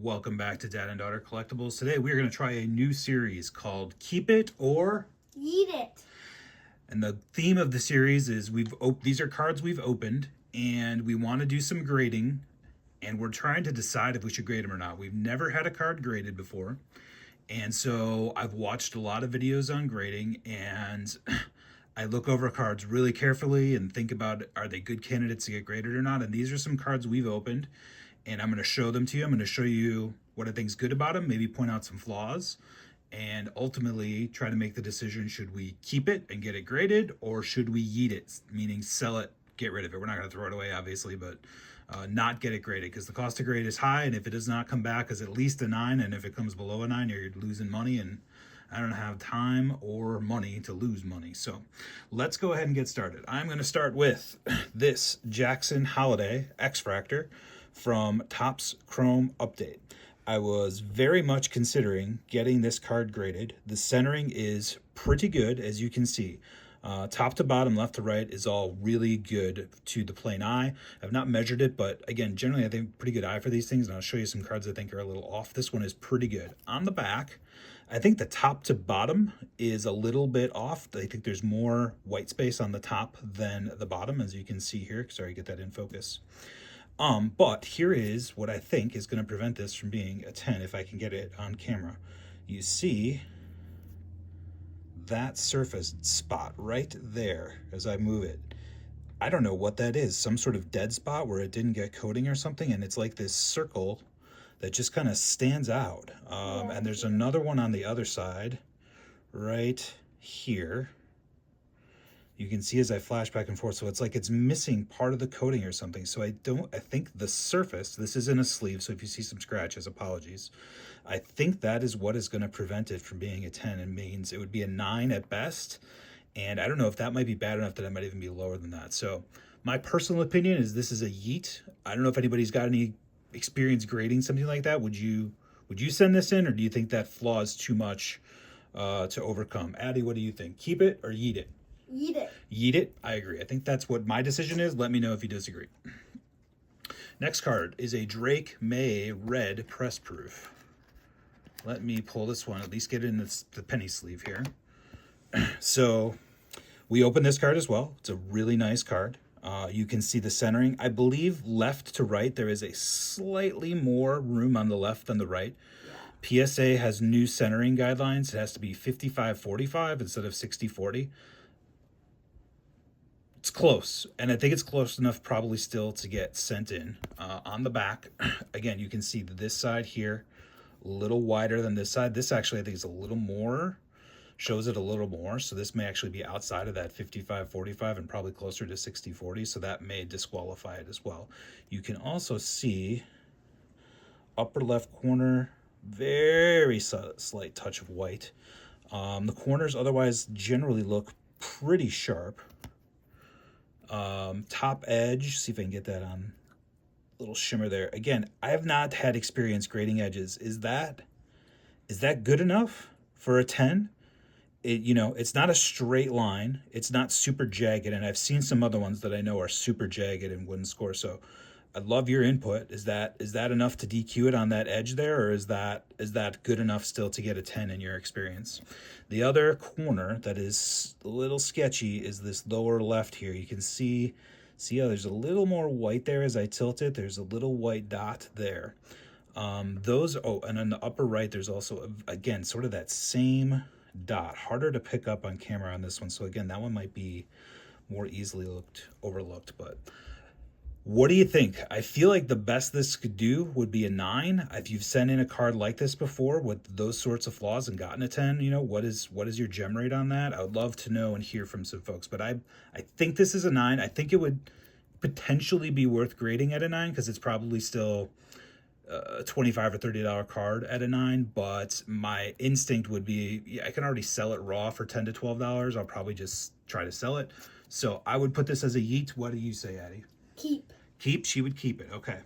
Welcome back to Dad and Daughter Collectibles. Today we're going to try a new series called Keep It or Yeet It. And the theme of the series is these are cards we've opened and we want to do some grading, and we're trying to decide if we should grade them or not. We've never had a card graded before. And so I've watched a lot of videos on grading, and I look over cards really carefully and think about, are they good candidates to get graded or not? And these are some cards we've opened, and I'm going to show them to you. I'm going to show you what I think is good about them, maybe point out some flaws, and ultimately try to make the decision, should we keep it and get it graded, or should we yeet it, meaning sell it, get rid of it. We're not going to throw it away, obviously, but not get it graded, because the cost to grade is high, and if it does not come back as at least a 9, and if it comes below a 9, you're losing money, and I don't have time or money to lose money. So let's go ahead and get started. I'm going to start with this Jackson Holiday X-Fractor from Topps Chrome Update. I was very much considering getting this card graded. The centering is pretty good, as you can see. Top to bottom, left to right is all really good to the plain eye. I've not measured it, but again, generally I think pretty good eye for these things, and I'll show you some cards I think are a little off. This one is pretty good. On the back, I think the top to bottom is a little bit off. I think there's more white space on the top than the bottom, as you can see here. Sorry, get that in focus. But here is what I think is going to prevent this from being a 10 if I can get it on camera. You see that surface spot right there as I move it. I don't know what that is, some sort of dead spot where it didn't get coating or something, and it's like this circle that just kind of stands out. And there's another one on the other side right here. You can see as I flash back and forth, so it's like it's missing part of the coating or something. So I think the surface, this isn't a sleeve, so if you see some scratches, apologies. I think that is what is going to prevent it from being a 10. It means it would be a 9 at best, and I don't know if that might be bad enough that I might even be lower than that. So my personal opinion is this is a yeet. I don't know if anybody's got any experience grading something like that. Would you send this in, or do you think that flaw is too much to overcome? Addie, what do you think? Keep it or yeet it? Yeet It. Yeet it. I agree. I think that's what my decision is. Let me know if you disagree. Next card is a Drake May red press proof. Let me pull this one, at least get it in the penny sleeve here. So we open this card as well. It's a really nice card. You can see the centering. I believe left to right, there is a slightly more room on the left than the right. PSA has new centering guidelines. It has to be 55-45 instead of 60-40. It's close, and I think it's close enough probably still to get sent in. On the back, again, you can see this side here, a little wider than this side. This actually, I think, is a little more, shows it a little more, so this may actually be outside of that 55-45 and probably closer to 60-40, so that may disqualify it as well. You can also see upper left corner, very slight touch of white. The corners otherwise generally look pretty sharp. Top edge, see if I can get that on, little shimmer there. Again, I have not had experience grading edges. Is that good enough for a 10? It's not a straight line. It's not super jagged, and I've seen some other ones that I know are super jagged and wouldn't score. So I'd love your input. Is that enough to DQ it on that edge there, or is that good enough still to get a 10 in your experience? The other corner that is a little sketchy is this lower left here. You can see how there's a little more white there as I tilt it. There's a little white dot there. And on the upper right, there's also, again, sort of that same dot. Harder to pick up on camera on this one. So again, that one might be more easily overlooked, but what do you think? I feel like the best this could do would be a 9. If you've sent in a card like this before with those sorts of flaws and gotten a 10, what is your gem rate on that? I would love to know and hear from some folks, but I think this is a 9. I think it would potentially be worth grading at a 9, because it's probably still a $25 or $30 card at a 9, but my instinct would be, I can already sell it raw for $10 to $12. I'll probably just try to sell it. So I would put this as a yeet. What do you say, Addie? Keep. Keep? She would keep it. Okay.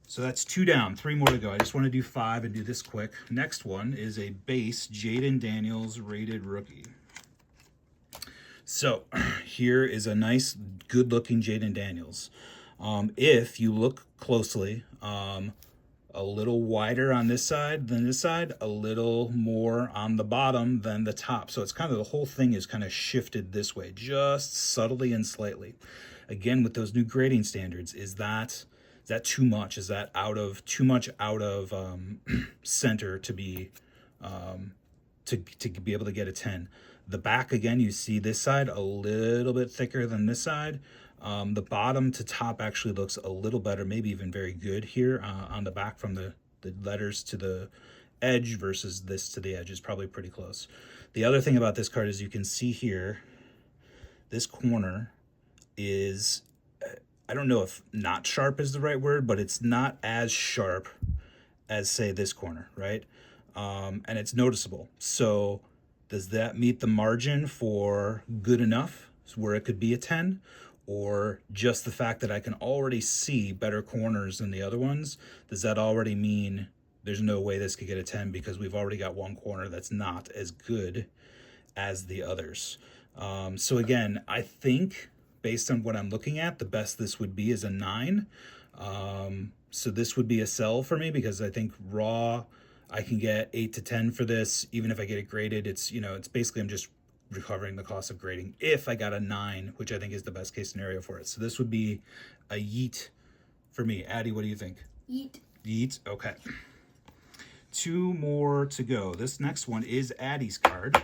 So that's 2 down, 3 more to go. I just want to do 5 and do this quick. Next one is a base Jaden Daniels rated rookie. So here is a nice, good-looking Jaden Daniels. If you look closely, a little wider on this side than this side, a little more on the bottom than the top. So it's kind of, the whole thing is kind of shifted this way, just subtly and slightly. Again, with those new grading standards, is that too much? Is that too much out of center to be to be able to get a 10? The back, again, you see this side a little bit thicker than this side. The bottom to top actually looks a little better, maybe even very good here on the back, from the letters to the edge versus this to the edge is probably pretty close. The other thing about this card is you can see here, this corner is, I don't know if not sharp is the right word, but it's not as sharp as, say, this corner, right? And it's noticeable. So does that meet the margin for good enough where it could be a 10? Or just the fact that I can already see better corners than the other ones, does that already mean there's no way this could get a 10 because we've already got one corner that's not as good as the others? So again, I think based on what I'm looking at, the best this would be is a 9. So this would be a sell for me, because I think raw, I can get 8 to 10 for this. Even if I get it graded, it's, you know, it's basically, I'm just recovering the cost of grading if I got a 9, which I think is the best case scenario for it. So this would be a yeet for me. Addie, what do you think? Yeet. Yeet, okay. 2 more to go. This next one is Addie's card.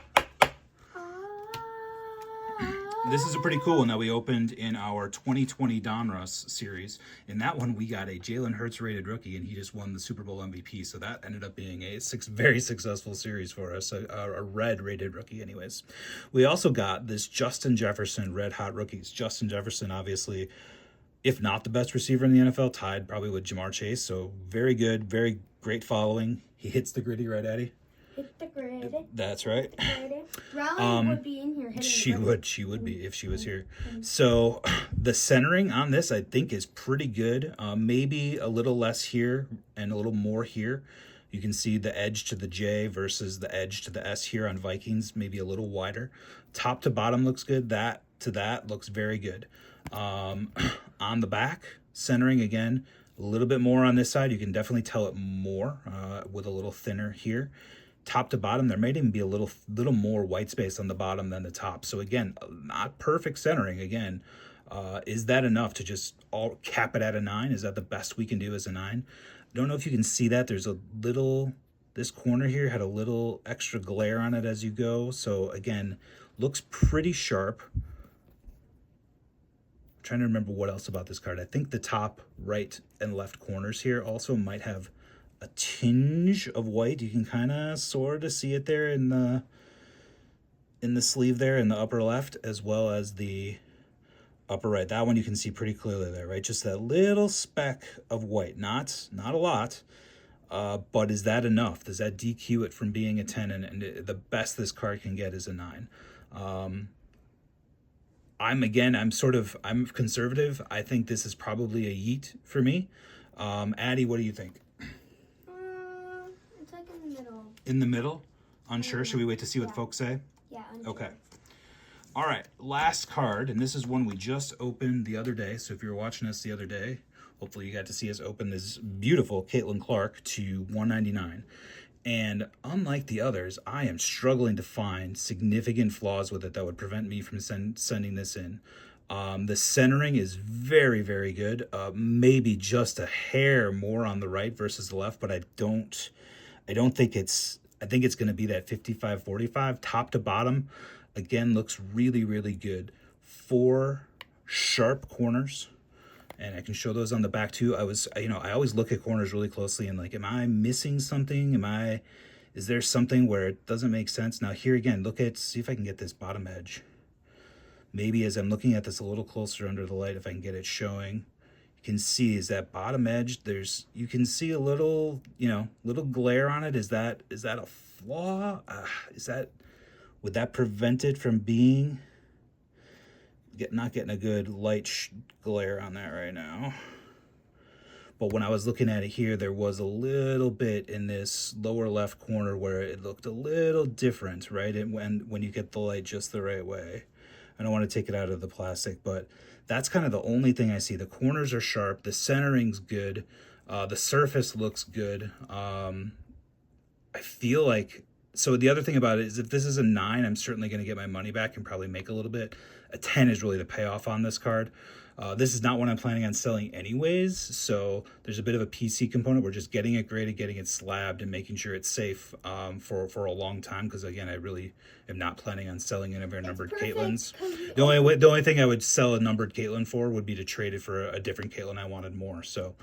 This is a pretty cool one that we opened in our 2020 Donruss series. In that one, we got a Jalen Hurts rated rookie, and he just won the Super Bowl MVP. So that ended up being a very successful series for us, a red rated rookie anyways. We also got this Justin Jefferson red hot rookies. Justin Jefferson, obviously, if not the best receiver in the NFL, tied probably with Jamar Chase. So very good, very great following. He hits the gritty, right, Addie? Hit the grid. That's right. Riley would be in here hitting she would be if she was here. So the centering on this, I think, is pretty good. Maybe a little less here and a little more here. You can see the edge to the J versus the edge to the S here on Vikings, maybe a little wider. Top to bottom looks good. That to that looks very good. On the back, centering again, a little bit more on this side. You can definitely tell it more with a little thinner here. Top to bottom, there might even be a little more white space on the bottom than the top. So again, not perfect centering. Again, is that enough to just all cap it at a 9? Is that the best we can do as a 9? I don't know if you can see that. There's a little, this corner here had a little extra glare on it as you go. So again, looks pretty sharp. I'm trying to remember what else about this card. I think the top right and left corners here also might have a tinge of white. You can kind of sort of see it there in the sleeve there in the upper left, as well as the upper right. That one you can see pretty clearly there, right? Just that little speck of white, not a lot, but is that enough? Does that DQ it from being a 10? And the best this card can get is a 9. I'm conservative. I think this is probably a yeet for me. Addie, what do you think? It's like in the middle. In the middle? Unsure? Should we wait to see what folks say? Yeah, unsure. Okay. All right, last card, and this is one we just opened the other day. So if you were watching us the other day, hopefully you got to see us open this beautiful Caitlin Clark to $199. And unlike the others, I am struggling to find significant flaws with it that would prevent me from sending this in. The centering is very, very good. Maybe just a hair more on the right versus the left, but I think it's going to be that 55-45 top to bottom. Again, looks really, really good. 4 sharp corners, and I can show those on the back too. I always look at corners really closely and like, am I missing something? Is there something where it doesn't make sense? Now here again, see if I can get this bottom edge. Maybe as I'm looking at this a little closer under the light, if I can get it showing, you can see is that bottom edge. You can see a little, little glare on it. Is that a flaw? Would that prevent it from being? Not getting a good light glare on that right now. But when I was looking at it here, there was a little bit in this lower left corner where it looked a little different, right? And when you get the light just the right way. I don't want to take it out of the plastic, but that's kind of the only thing I see. The corners are sharp. The centering's good. The surface looks good. I feel like, so the other thing about it is if this is a 9, I'm certainly going to get my money back and probably make a little bit. A 10 is really the payoff on this card. This is not what I'm planning on selling anyways, so there's a bit of a PC component. We're just getting it graded, getting it slabbed, and making sure it's safe for a long time, because again, I really am not planning on selling any of our numbered Caitlins. The only thing I would sell a numbered Caitlin for would be to trade it for a different Caitlin I wanted more. So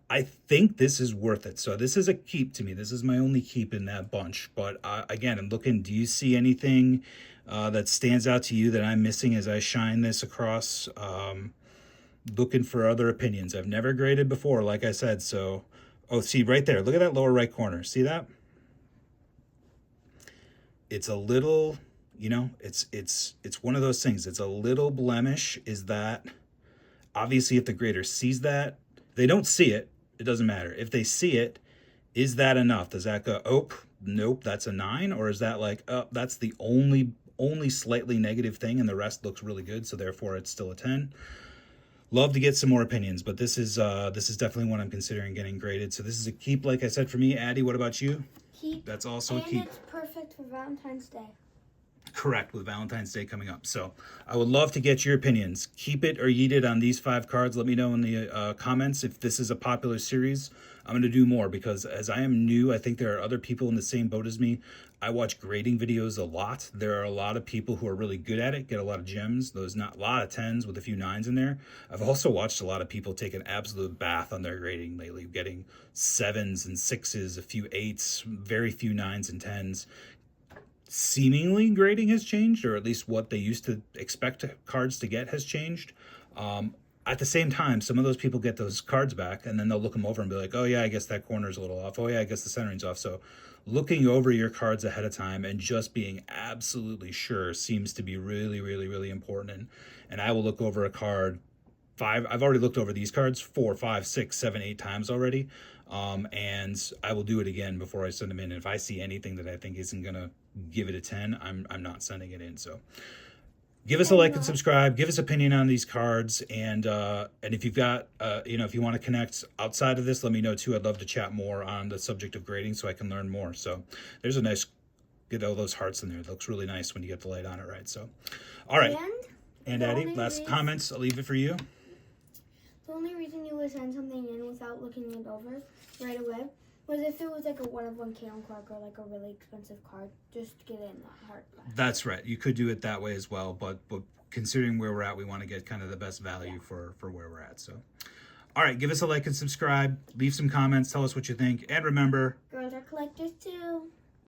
I think this is worth it. So this is a keep to me. This is my only keep in that bunch. But again, I'm looking, do you see anything that stands out to you that I'm missing as I shine this across? Looking for other opinions. I've never graded before, like I said. So, oh, see right there. Look at that lower right corner. See that? It's a little, you know, it's one of those things. It's a little blemish. Is that obviously if the grader sees that, they don't see it, it doesn't matter. If they see it, is that enough? Does that go, oh, nope, that's a 9? Or is that like, oh, that's the only slightly negative thing and the rest looks really good, so therefore it's still a 10? Love to get some more opinions, but this is definitely one I'm considering getting graded. So this is a keep, like I said, for me. Addie, what about you? Keep. That's also a keep. And it's perfect for Valentine's Day. Correct, with Valentine's Day coming up. So I would love to get your opinions. Keep it or yeet it on these 5 cards. Let me know in the comments if this is a popular series. I'm going to do more because as I am new, I think there are other people in the same boat as me. I watch grading videos a lot. There are a lot of people who are really good at it, get a lot of gems. Those not a lot of 10s with a few 9s in there. I've also watched a lot of people take an absolute bath on their grading lately, getting 7s and 6s, a few 8s, very few 9s and 10s. Seemingly grading has changed, or at least what they used to expect cards to get has changed. At the same time, some of those people get those cards back and then they'll look them over and be like, oh yeah, I guess that corner's a little off. Oh yeah, I guess the centering's off. So looking over your cards ahead of time and just being absolutely sure seems to be really, really, really important. And I will look over a card I've already looked over these cards 4, 5, 6, 7, 8 times already. And I will do it again before I send them in. And if I see anything that I think isn't going to give it a 10, I'm not sending it in. So give us a like and subscribe. Give us opinion on these cards. And if you've got, if you want to connect outside of this, let me know too. I'd love to chat more on the subject of grading so I can learn more. So there's a nice, get all those hearts in there. It looks really nice when you get the light on it right. So, all right. And Addie, last comments. I'll leave it for you. The only reason you would send something in without looking it over right away was if it was like a 1-of-1 Kalen card or like a really expensive card, just to get in that heart. That's right. You could do it that way as well, but considering where we're at, we want to get kind of the best value for where we're at. So, all right, give us a like and subscribe. Leave some comments. Tell us what you think. And remember, girls are collectors.